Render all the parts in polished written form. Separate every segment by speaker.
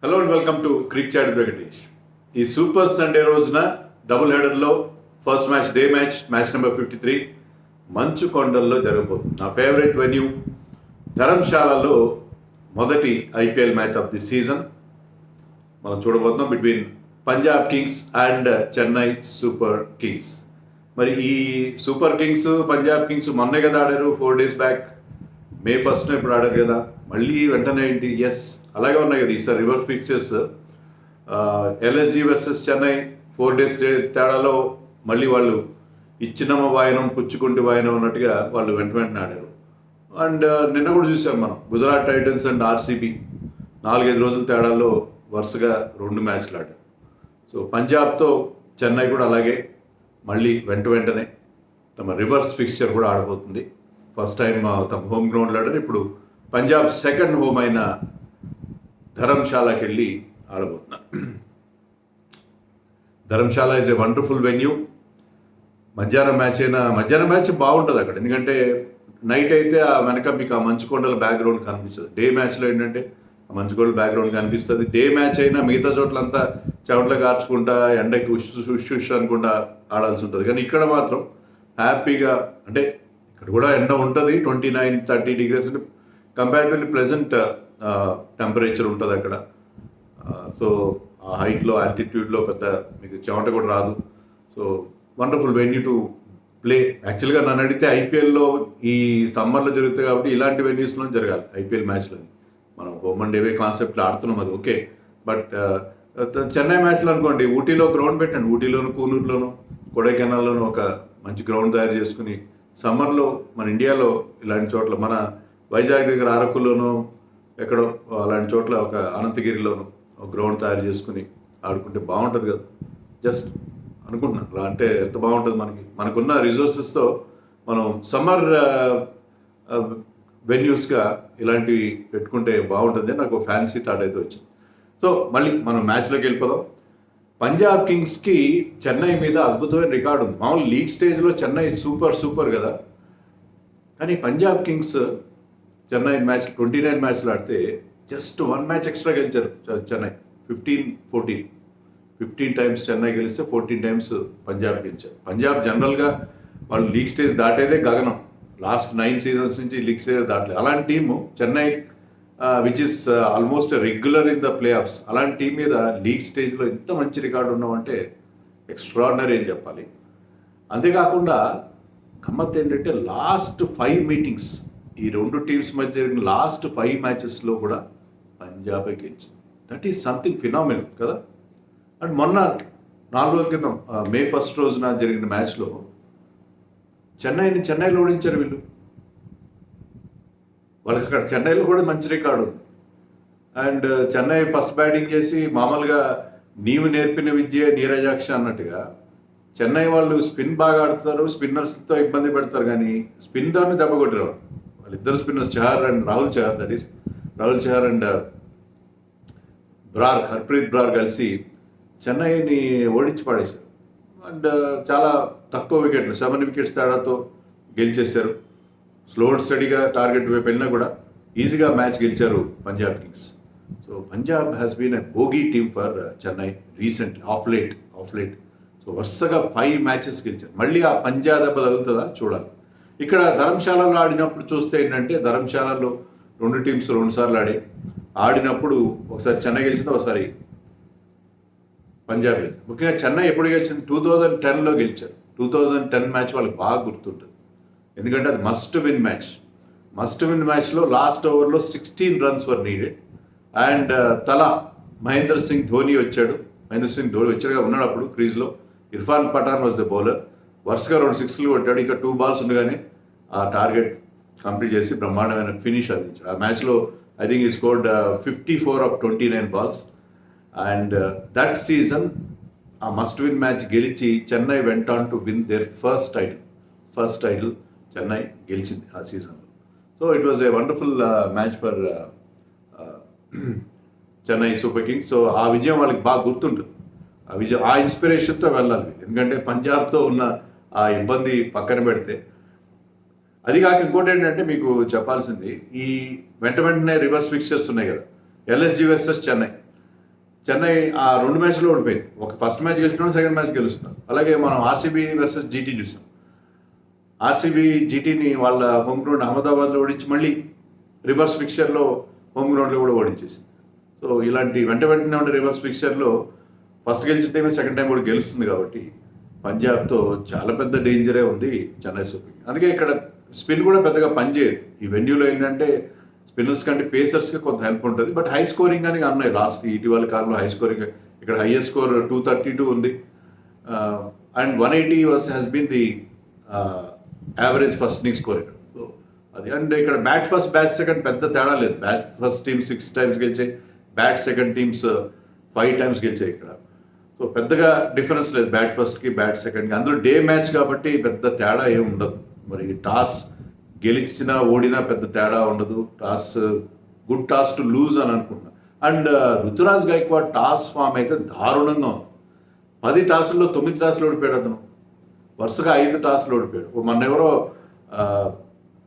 Speaker 1: Hello and welcome to crick chat Venkatesh. ఈ super Sunday రోజున double హెడర్లో ఫస్ట్ మ్యాచ్ మ్యాచ్ నెంబర్ 53 మంచు కొండల్లో జరగబోతుంది. నా ఫేవరెట్ వెన్యూ ధర్మశాలలో మొదటి IPL match of the season మనం చూడబోతున్నాం between Punjab kings and Chennai super kings. మరి ఈ సూపర్ కింగ్స్ పంజాబ్ కింగ్స్ మొన్నే కదా ఆడారు, 4 days బ్యాక్. మే 1st ఇప్పుడు ఆడారు కదా, మళ్ళీ వెంటనే ఏంటి? ఎస్, అలాగే ఉన్నాయి కదా ఈసారి reverse fixtures. LSG versus Chennai 4 days తేడాలో మళ్ళీ వాళ్ళు ఇచ్చినమ వాయనం పుచ్చుకుంటి వాయనం అన్నట్టుగా వాళ్ళు వెంటనే ఆడారు. అండ్ నిన్న కూడా చూసాం మనం, గుజరాత్ టైటన్స్ అండ్ ఆర్సీబీ 4-5 రోజుల తేడాల్లో వరుసగా 2 మ్యాచ్లు ఆడారు. సో పంజాబ్తో చెన్నై కూడా అలాగే మళ్ళీ వెంటనే తమ రివర్స్ ఫిక్చర్ కూడా ఆడబోతుంది. ఫస్ట్ టైం తమ హోమ్ గ్రౌండ్లో ఆడారు. ఇప్పుడు పంజాబ్ సెకండ్ హోమ్ అయిన ధర్మశాలకి వెళ్ళి ఆడబోతున్నా. Dharamshala is a wonderful venue. మధ్యాహ్నం మ్యాచ్ బాగుంటుంది అక్కడ, ఎందుకంటే నైట్ అయితే ఆ వెనక మీకు ఆ మంచుకొండల బ్యాక్గ్రౌండ్ కనిపిస్తుంది. డే మ్యాచ్లో ఏంటంటే ఆ మంచుకొండల బ్యాక్గ్రౌండ్ కనిపిస్తుంది. డే మ్యాచ్ అయినా మిగతా చోట్లంతా చెమటలు కార్చుకుంటా ఎండకి ఉష్ అనుకుంటా ఆడాల్సి ఉంటుంది. కానీ ఇక్కడ మాత్రం హ్యాపీగా, అంటే ఇక్కడ కూడా ఎండ ఉంటుంది, 29-30 degrees అంటే కంపారిటివ్లీ ప్లెజెంట్ టెంపరేచర్ ఉంటుంది అక్కడ. సో ఆ హైట్లో ఆల్టిట్యూడ్లో పెద్ద మీకు చెమట కూడా రాదు. So wonderful venue to play. యాక్చువల్గా నన్ను అడిగితే ఐపీఎల్లో ఈ సమ్మర్లో జరుగుతాయి కాబట్టి ఇలాంటి వెన్యూస్లో జరగాలి ఐపీఎల్ మ్యాచ్లని. మనం హోమ్ అండ్ అవే కాన్సెప్ట్లో ఆడుతున్నాం, అది ఓకే. బట్ చెన్నై మ్యాచ్లో అనుకోండి, ఊటీలో గ్రౌండ్ పెట్టండి, ఊటీలోను కూనూరులోను కొడైకెనాల్లోనూ ఒక మంచి గ్రౌండ్ తయారు చేసుకుని సమ్మర్లో మన ఇండియాలో ఇలాంటి చోట్ల, మన వైజాగ్ దగ్గర అరకులోనూ ఎక్కడో అలాంటి చోట్ల ఒక అనంతగిరిలోనూ ఒక గ్రౌండ్ తయారు చేసుకుని ఆడుకుంటే బాగుంటుంది కదా. జస్ట్ అనుకుంటున్నాను అలా అంటే ఎంత బాగుంటుంది. మనకున్న రిసోర్సెస్తో మనం సమ్మర్ వెన్యూస్గా ఇలాంటివి పెట్టుకుంటే బాగుంటుంది. నాకు ఫ్యాన్సీ థాట్ అయితే వచ్చింది. సో మళ్ళీ మనం మ్యాచ్లోకి వెళ్ళిపోదాం. పంజాబ్ కింగ్స్కి చెన్నై మీద అద్భుతమైన రికార్డు ఉంది. మామూలు లీగ్ స్టేజ్లో చెన్నై సూపర్ కదా, కానీ పంజాబ్ కింగ్స్ చెన్నై 29 మ్యాచ్లు ఆడితే జస్ట్ 1 మ్యాచ్ ఎక్స్ట్రా గెలిచారు చెన్నై. 15 టైమ్స్ చెన్నై గెలిస్తే 14 times పంజాబ్ గెలిచారు. పంజాబ్ జనరల్గా వాళ్ళు లీగ్ స్టేజ్ దాటేదే గగనం. లాస్ట్ 9 seasons నుంచి లీగ్ స్టేజ్ దాటలేదు. అలాంటి team Chennai which is almost regular in the play offs, అలాంటి టీం మీద లీగ్ స్టేజ్లో ఇంత మంచి రికార్డు ఉన్నామంటే ఎక్స్ట్రాడినరీ అని చెప్పాలి. అంతేకాకుండా గమ్మత్ ఏంటంటే లాస్ట్ 5 meetings, ఈ 2 teams మధ్య జరిగిన లాస్ట్ 5 matches కూడా పంజాబే గెలిచింది. దట్ ఈస్ సంథింగ్ ఫినామినల్ కదా. అండ్ మొన్న 4 రోజుల క్రితం మే 1st రోజున జరిగిన మ్యాచ్లో చెన్నైలో ఓడించారు వీళ్ళు. వాళ్ళకి అక్కడ చెన్నైలో కూడా మంచి రికార్డు ఉంది. అండ్ చెన్నై ఫస్ట్ బ్యాటింగ్ చేసి మామూలుగా నీవు నేర్పిన విద్య నీరజాక్ష అన్నట్టుగా చెన్నై వాళ్ళు స్పిన్ బాగా ఆడుతారు, స్పిన్నర్స్తో ఇబ్బంది పెడతారు, కానీ స్పిన్ దాన్ని దెబ్బ కొట్టారు వాళ్ళిద్దరు spinners, Chahar and Rahul Chahar. That is Rahul Chahar and Harpreet Brar కలిసి చెన్నైని ఓడించి పడేశారు. అండ్ చాలా తక్కువ వికెట్లు, 7 wickets తేడాతో గెలిచేశారు. స్లో అండ్ స్టడీగా టార్గెట్ వైపు వెళ్ళినా కూడా ఈజీగా మ్యాచ్ గెలిచారు Punjab kings. So Punjab has been a bogey team for Chennai recently, of late. So వరుసగా 5 matches గెలిచారు. మళ్ళీ ఆ పంజాబ్ దెబ్బ తగులుతుందా చూడాలి. ఇక్కడ ధర్మశాలలో ఆడినప్పుడు చూస్తే ఏంటంటే, ధర్మశాలలో 2 teams 2 సార్లు ఆడినప్పుడు ఒకసారి చెన్నై గెలిచింది, ఒకసారి పంజాబ్ గెలిచింది. ముఖ్యంగా చెన్నై ఎప్పుడు గెలిచింది? 2010లో గెలిచారు. 2010 మ్యాచ్ వాళ్ళకి బాగా గుర్తుంటుంది, ఎందుకంటే అది మస్ట్ విన్ మ్యాచ్లో లాస్ట్ ఓవర్లో 16 runs వర్ నీడెడ్. అండ్ తలా మహేంద్ర సింగ్ ధోని వచ్చాడు ఉన్నాడు అప్పుడు క్రీజ్లో. Irfan Pathan was the bowler. వరుసగా 2 sixes కొట్టాడు. ఇక 2 balls ఉండగానే ఆ టార్గెట్ కంప్లీట్ చేసి బ్రహ్మాండమైన ఫినిష్ అందించాడు. ఆ మ్యాచ్లో I think he scored 54 of 29 balls. And that season a must win match గెలిచి Chennai went on to win their first title Chennai గెలిచింది ఆ సీజన్లో. So it was a wonderful match for Chennai super kings. So ఆ విజయం వాళ్ళకి బాగా గుర్తుంటుంది. ఆ ఇన్స్పిరేషన్తో వెళ్ళాలి, ఎందుకంటే పంజాబ్తో ఉన్న ఆ ఇబ్బంది పక్కన పెడితే. అది కాక ఇంకోటి ఏంటంటే మీకు చెప్పాల్సింది, ఈ వెంటనే రివర్స్ ఫిక్చర్స్ ఉన్నాయి కదా, ఎల్ఎస్జి వర్సెస్ చెన్నై. చెన్నై ఆ 2 మ్యాచ్లో ఓడిపోయింది. ఒక ఫస్ట్ మ్యాచ్ గెలుచుకున్నాడు, సెకండ్ మ్యాచ్ గెలుస్తున్నారు. అలాగే మనం ఆర్సీబీ వర్సెస్ జీటీ చూసాం. ఆర్సీబీ జీటీని వాళ్ళ హోమ్ గ్రౌండ్ అహ్మదాబాద్లో ఓడించి మళ్ళీ రివర్స్ ఫిక్చర్లో హోమ్ గ్రౌండ్లో కూడా ఓడించేసింది. సో ఇలాంటి వెంటనే ఉండే రివర్స్ ఫిక్చర్లో ఫస్ట్ గెలిచిన టైం సెకండ్ టైం కూడా గెలుస్తుంది కాబట్టి పంజాబ్తో చాలా పెద్ద డేంజరే ఉంది చెన్నై సూపర్ కింగ్స్. అందుకే ఇక్కడ స్పిన్ కూడా పెద్దగా పనిచేయదు. ఈ వెన్యూలో ఏంటంటే స్పిన్నర్స్ కంటే పేసర్స్కి కొంత హెల్ప్ ఉంటుంది. బట్ హై స్కోరింగ్ అని ఉన్నాయి లాస్ట్ ఇటీవల కాలంలో హై స్కోరింగ్. ఇక్కడ హైయెస్ట్ స్కోర్ 232 ఉంది. And 180 has been the average first innings score. So అది. అండ్ ఇక్కడ బ్యాట్ ఫస్ట్ బ్యాట్ సెకండ్ పెద్ద తేడా లేదు. బ్యాట్ ఫస్ట్ టీమ్ 6 times గెలిచాయి, బ్యాట్ సెకండ్ టీమ్స్ 5 times గెలిచాయి ఇక్కడ. సో పెద్దగా డిఫరెన్స్ లేదు బ్యాట్ ఫస్ట్కి బ్యాట్ సెకండ్కి. అందులో డే మ్యాచ్ కాబట్టి పెద్ద తేడా ఏమి ఉండదు. మరి టాస్ గెలిచినా ఓడినా పెద్ద తేడా ఉండదు. గుడ్ టాస్ టు లూజ్ అని అనుకుంటున్నా. అండ్ రుతురాజ్ గైక్వాడ్ టాస్ ఫామ్ అయితే దారుణంగా ఉంది. 10 టాసుల్లో 9 టాసులు ఓడిపోయాడు అతను. వరుసగా 5 టాసులు ఓడిపోయాడు. మొన్న ఎవరో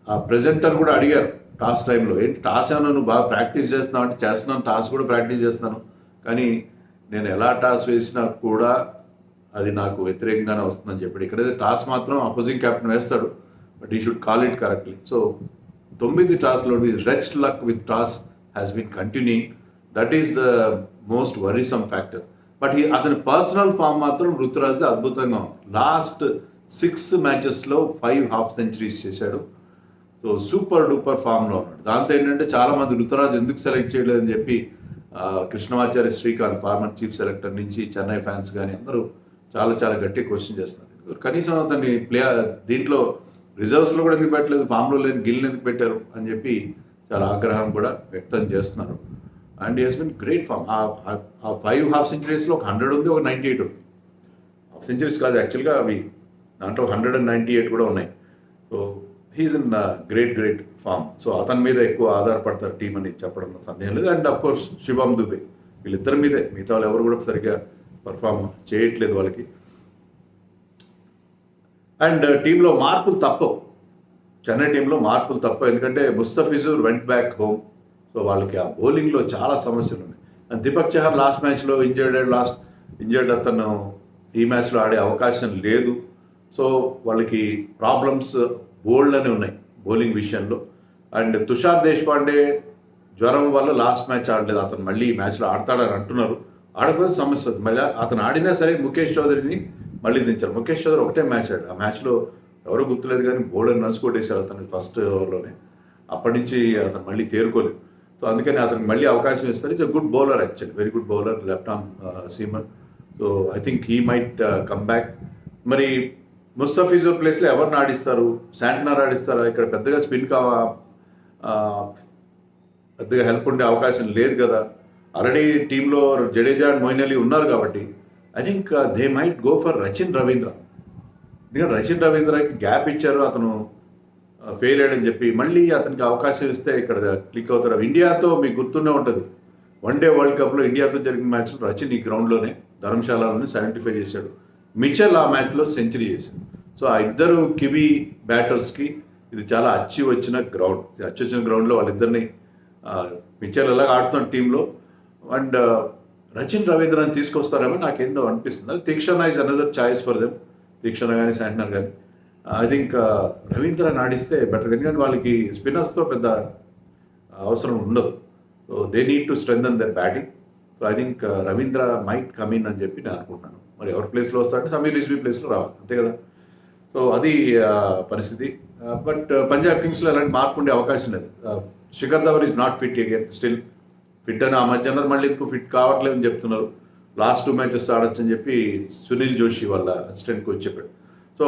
Speaker 1: ఆ ప్రెజెంటర్ కూడా అడిగారు టాస్ టైంలో, ఏంటి టాస్ ఏమన్నా నువ్వు బాగా ప్రాక్టీస్ చేస్తున్నావు అంటే, చేస్తున్నాను, టాస్ కూడా ప్రాక్టీస్ చేస్తున్నాను, కానీ నేను ఎలా టాస్ వేసినా కూడా అది నాకు వ్యతిరేకంగానే వస్తుందని చెప్పాడు. ఇక్కడైతే టాస్ మాత్రం అపోజింగ్ క్యాప్టెన్ వేస్తాడు, but he should call it correctly. So 9 టాస్లో rest luck with toss has been continuing. That is the most worrisome factor. But అతని పర్సనల్ ఫామ్ మాత్రం రుతురాజ్ది అద్భుతంగా ఉంది. లాస్ట్ 6 matchesలో 5 half centuries చేశాడు. సో సూపర్ డూపర్ ఫామ్లో ఉన్నాడు. దాంతో ఏంటంటే చాలామంది రుతురాజ్ ఎందుకు సెలెక్ట్ చేయలేదని చెప్పి Krishnamachari Srikanth former chief selector నుంచి చెన్నై ఫ్యాన్స్ కానీ అందరూ చాలా చాలా గట్టి క్వశ్చన్ చేస్తున్నారు. కనీసం అతన్ని దీంట్లో రిజర్వ్స్లో కూడా ఎందుకు పెట్టలేదు, ఫామ్లో లేని గిల్ని ఎందుకు పెట్టారు అని చెప్పి చాలా ఆగ్రహం కూడా వ్యక్తం చేస్తున్నారు. And he has been great form. ఆ 5 half centuriesలో ఒక 100 ఉంది, ఒక 98 ఉంది. హాఫ్ సెంచరీస్ కాదు యాక్చువల్గా అవి, దాంట్లో 198 కూడా ఉన్నాయి. So he's in great form. So అతని మీద ఎక్కువ ఆధారపడతారు టీం అని చెప్పడం సందేహం లేదు. And of course Shivam Dube, వీళ్ళిద్దరి మీదే, మిగతా వాళ్ళు ఎవరు కూడా సరిగ్గా పర్ఫామ్ చేయట్లేదు వాళ్ళకి. అండ్ టీంలో మార్పులు తప్పవు, చెన్నై టీంలో మార్పులు తప్పవు. ఎందుకంటే Mustafizur went back home. So వాళ్ళకి ఆ బౌలింగ్లో చాలా సమస్యలు ఉన్నాయి. అండ్ దీపక్ చహర్ లాస్ట్ మ్యాచ్లో ఇంజర్డ్ అతను ఈ మ్యాచ్లో ఆడే అవకాశం లేదు. సో వాళ్ళకి ప్రాబ్లమ్స్ బోల్డ్ అని ఉన్నాయి బౌలింగ్ విషయంలో. అండ్ తుషార్ దేశపాండే జ్వరం వల్ల లాస్ట్ మ్యాచ్ ఆడలేదు. అతను మళ్ళీ ఈ మ్యాచ్లో ఆడతాడని అంటున్నారు. ఆడకపోతే సమస్య. మళ్ళీ అతను ఆడినా సరే ముఖేష్ చౌదరిని మళ్ళీ దించారు. ముఖేష్ చౌదరి ఒకటే మ్యాచ్ ఆడాడు. ఆ మ్యాచ్లో ఎవరో గుర్తులేదు కానీ బౌలర్ రన్స్ కొట్టేశారు అతను ఫస్ట్ ఓవర్లోనే. అప్పటి నుంచి అతను మళ్ళీ తేరుకోలేదు. సో అందుకని అతనికి మళ్ళీ అవకాశం ఇస్తారు. It's good bowler actually, very good bowler, left arm seamer. So I think he might come back. మరి ముస్తఫిజుర్ ప్లేస్లో ఎవరిని ఆడిస్తారు? శాంట్నర్ ఆడిస్తారా? ఇక్కడ పెద్దగా స్పిన్ పెద్దగా హెల్ప్ ఉండే అవకాశం లేదు కదా. ఆల్రెడీ టీంలో జడేజా అండ్ మొయిన్ అలీ ఉన్నారు కాబట్టి I think they might go for Rachin Ravindra. ఎందుకంటే రచిన్ రవీంద్రకి గ్యాప్ ఇచ్చారు, అతను ఫెయిల్ అయ్యాడని చెప్పి మళ్ళీ అతనికి అవకాశం ఇస్తే ఇక్కడ క్లిక్ అవుతాడు. ఇండియాతో మీకు గుర్తుండే ఉంటుంది, వన్డే వరల్డ్ కప్లో ఇండియాతో జరిగిన మ్యాచ్లో రచిన్ ఈ గ్రౌండ్లోనే ధర్మశాలలోనే 75 చేశాడు. మిచెల్ ఆ మ్యాచ్లో సెంచరీ చేశాడు. సో ఆ ఇద్దరు కివీ బ్యాటర్స్కి ఇది చాలా అచ్చి వచ్చిన గ్రౌండ్లో వాళ్ళిద్దరిని మిచెల్ ఎలాగ ఆడుతున్న టీంలో. అండ్ రచిన్ రవీంద్రని తీసుకొస్తారేమో నాకేంటో అనిపిస్తుంది. అది Theekshana is another choice for them. Theekshana కానీ శాంట్నర్ కానీ ఐ థింక్ రవీంద్రని ఆడిస్తే బెటర్. ఎందుకంటే వాళ్ళకి స్పిన్నర్స్తో పెద్ద అవసరం ఉండదు. So they need to strengthen their batting. So I think Ravindra might come in అని చెప్పి నేను అనుకుంటున్నాను. మరి ఎవరి ప్లేస్లో వస్తారంటే సమీర్ రిజ్వీ ప్లేస్లో రావాలి, అంతే కదా. సో అది పరిస్థితి. బట్ పంజాబ్ కింగ్స్లో ఎలాంటి మార్పు ఉండే అవకాశం లేదు. Shikhar Dhawan is not fit again, still fit అని ఆ మధ్య అన్నారు, మళ్ళీ ఎందుకు ఫిట్ కావట్లేదు అని చెప్తున్నారు. లాస్ట్ 2 matches ఆడొచ్చు అని చెప్పి సునీల్ జోషి వాళ్ళ అసిస్టెంట్ కోచ్ చెప్పాడు. సో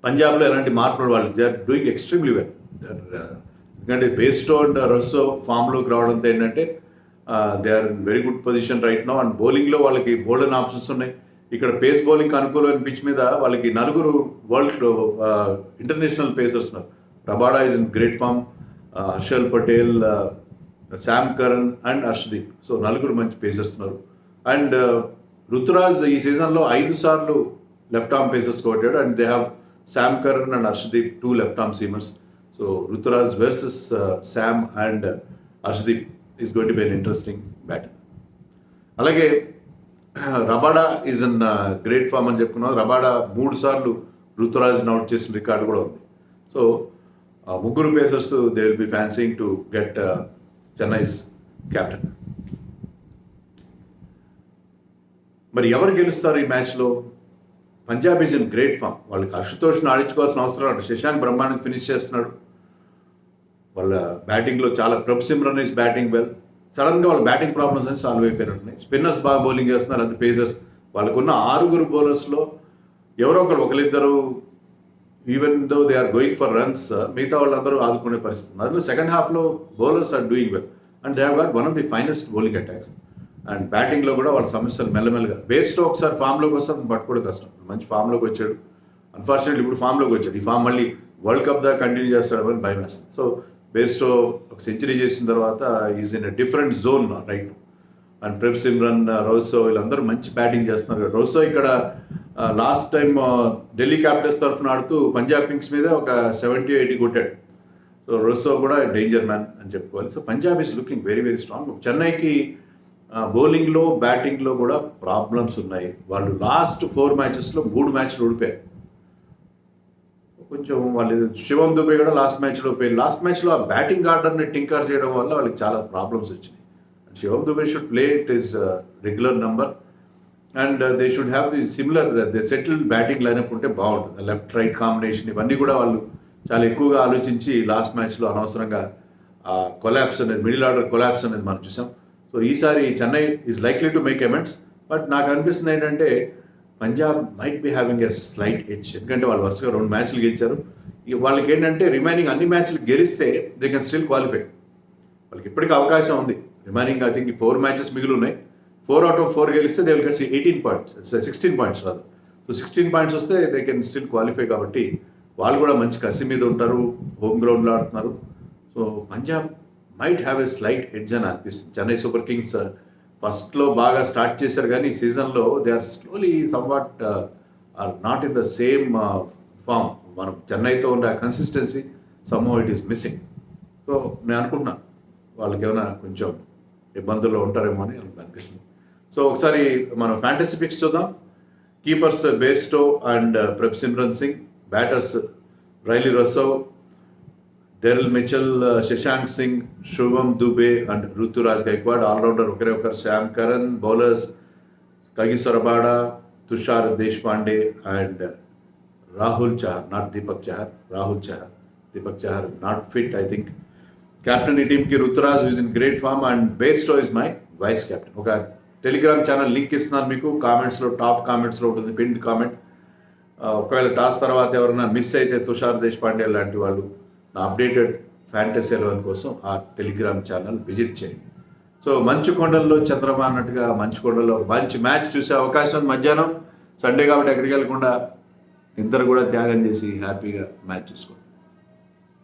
Speaker 1: పంజాబ్లో ఎలాంటి మార్పులు వాళ్ళు they are doing extremely well. ఎందుకంటే బేర్స్టో అండ్ రస్సో ఫామ్లోకి రావడంతో ఏంటంటే they are in very good position right now. And బౌలింగ్లో వాళ్ళకి బోల్డెన్ ఆప్షన్స్ ఉన్నాయి. ఇక్కడ పేస్ బౌలింగ్ అనుకూలమైన పిచ్ మీద వాళ్ళకి 4 వరల్డ్ ఇంటర్నేషనల్ పేసర్స్ ఉన్నారు. Rabada is in great form, Harshal Patel, Sam Curran and Harshdeep. So 4 మంచి పేసర్స్ ఉన్నారు. అండ్ రుతురాజ్ ఈ సీజన్లో 5 సార్లు లెఫ్ట్ ఆర్మ్ పేసర్స్ కొట్టాడు. And they have Sam Curran and Harshdeep 2 left arm seamers. So Ruturaj versus Sam and Arshdeep is going to be an interesting battle. అలాగే Rabada is in great form అని చెప్పుకున్నాం. Rabada 3 సార్లు ఋతురాజ్ని out చేసిన record కూడా ఉంది. So ముగ్గురు pacers they will be fancying to get Chennai's captain. మరి ఎవరు గెలుస్తారు ఈ మ్యాచ్లో? Punjab is in great form. వాళ్ళకి అశుతోష్ని ఆడించుకోవాల్సిన అవసరం లేదు. శశాంక్ బ్రహ్మాండంగా ఫినిష్ చేస్తున్నాడు. వాళ్ళ బ్యాటింగ్లో చాలా Prabh Simran is batting well. సడన్గా వాళ్ళ బ్యాటింగ్ ప్రాబ్లమ్స్ అని సాల్వ్ అయిపోయినట్టున్నాయి. స్పిన్నర్స్ బాగా బౌలింగ్ చేస్తున్నారు, అంతే పేసర్స్. వాళ్ళకున్న 6 బౌలర్స్లో ఎవరో ఒకరిద్దరు even though they are going for runs, మిగతా వాళ్ళందరూ ఆదుకునే పరిస్థితి. అందులో సెకండ్ హాఫ్లో bowlers are doing well and they have got one of the finest bowling attacks. And బ్యాటింగ్లో కూడా వాళ్ళ సమస్యలు మెల్లమెల్లగా. బేర్స్టో ఒకసారి ఫామ్లోకి వస్తే అతను పట్టుకోవడం కష్టం. మంచి ఫామ్లోకి వచ్చాడు, అన్ఫార్చునేట్లీ ఇప్పుడు ఫామ్లోకి వచ్చాడు. ఈ ఫామ్ మళ్ళీ వరల్డ్ కప్ దాకా కంటిన్యూ చేస్తాడని భయం వేస్తుంది. సో బేర్స్టో ఒక సెంచరీ చేసిన తర్వాత is in a different zone right. And Prabh Simran, Rossouw వీళ్ళందరూ మంచి బ్యాటింగ్ చేస్తున్నారు. రోసో ఇక్కడ లాస్ట్ టైం ఢిల్లీ క్యాపిటల్స్ తరఫున ఆడుతూ పంజాబ్ కింగ్స్ మీద ఒక 70-80 కొట్టాడు. సో రోసో కూడా డేంజర్ మ్యాన్ అని చెప్పుకోవాలి. So Punjab is looking very very strong. చెన్నైకి బౌలింగ్లో బ్యాటింగ్లో కూడా ప్రాబ్లమ్స్ ఉన్నాయి. వాళ్ళు లాస్ట్ 4 మ్యాచెస్లో 3 మ్యాచ్లు ఓడిపోయారు. కొంచెం వాళ్ళు శివం దుబే కూడా లాస్ట్ మ్యాచ్లో పోయి లాస్ట్ మ్యాచ్లో ఆ బ్యాటింగ్ ఆర్డర్ని టింకర్ చేయడం వల్ల వాళ్ళకి చాలా ప్రాబ్లమ్స్ వచ్చినాయి. Shivam Dube should play it is regular number and they should have the similar they settled batting lineup ఉంటే బాగుంటుంది. లెఫ్ట్ రైట్ కాంబినేషన్ ఇవన్నీ కూడా వాళ్ళు చాలా ఎక్కువగా ఆలోచించి లాస్ట్ మ్యాచ్లో అనవసరంగా కొలాప్స్ అనేది, మిడిల్ ఆర్డర్ కొలాప్స్ అనేది మనం చూసాం. సో ఈసారి Chennai is likely to make amends. But నాకు అనిపిస్తుంది ఏంటంటే Punjab might be having a slight edge. ఎందుకంటే వాళ్ళు వరుసగా 2 మ్యాచ్లు గెలిచారు. ఇక వాళ్ళకి ఏంటంటే రిమైనింగ్ అన్ని మ్యాచ్లు గెలిస్తే దే కెన్ స్టిల్ క్వాలిఫై. వాళ్ళకి ఇప్పటికీ అవకాశం ఉంది. రిమైనింగ్ ఐ థింక్ 4 మ్యాచెస్ మిగిలి ఉన్నాయి. 4 out of 4 గెలిస్తే they will get 18 points, 16 points రాదు. సో 16 points వస్తే దే కెన్ స్టిల్ క్వాలిఫై. కాబట్టి వాళ్ళు కూడా మంచి కసి మీద ఉంటారు, హోమ్ గ్రౌండ్లో ఆడుతున్నారు. So Punjab might have a slight edge అని అనిపిస్తుంది. చెన్నై సూపర్ కింగ్స్ ఫస్ట్లో బాగా స్టార్ట్ చేశారు కానీ ఈ సీజన్లో they are slowly somewhat are not in the same form. మనం చెన్నైతో ఉన్న consistency somehow it is missing. So నేను అనుకుంటున్నాను వాళ్ళకి ఏమైనా కొంచెం ఇబ్బందుల్లో ఉంటారేమో అని అనిపిస్తుంది. సో ఒకసారి మనం ఫ్యాంటసీ పిక్స్ చూద్దాం. Keepers Bairstow and Prabh Simran Singh, batters Rilee Rossouw, Daryl Mitchell, Shashank Singh, Shubham Dube and Ruturaj Gaikwad. All rounder ఒకరే ఒకరు Sam Curran. Bowlers Kagiso Rabada, Tushar Deshpande and Rahul Chahar, not Deepak Chahar, Rahul Chahar. Deepak Chahar not fit I think. Captain ఈ టీమ్కి Ruturaj is in great form and Bairstow is my vice captain. ఒక telegram channel link ఇస్తున్నాను మీకు, కామెంట్స్లో top కామెంట్స్లో ఉంటుంది పిన్డ్ కామెంట్. ఒకవేళ టాస్ తర్వాత ఎవరైనా మిస్ అయితే తుషార్ దేశపాండే లాంటి వాళ్ళు నా అప్డేటెడ్ ఫ్యాంటసీ 11 కోసం ఆ టెలిగ్రామ్ ఛానల్ విజిట్ చేయండి. సో మంచుకొండల్లో చంద్రమా అన్నట్టుగా మంచుకొండల్లో మంచి మ్యాచ్ చూసే అవకాశం మధ్యాహ్నం. సండే కాబట్టి ఎక్కడికి వెళ్ళకుండా ఇద్దరు కూడా త్యాగం చేసి హ్యాపీగా మ్యాచ్ చూసుకోండి.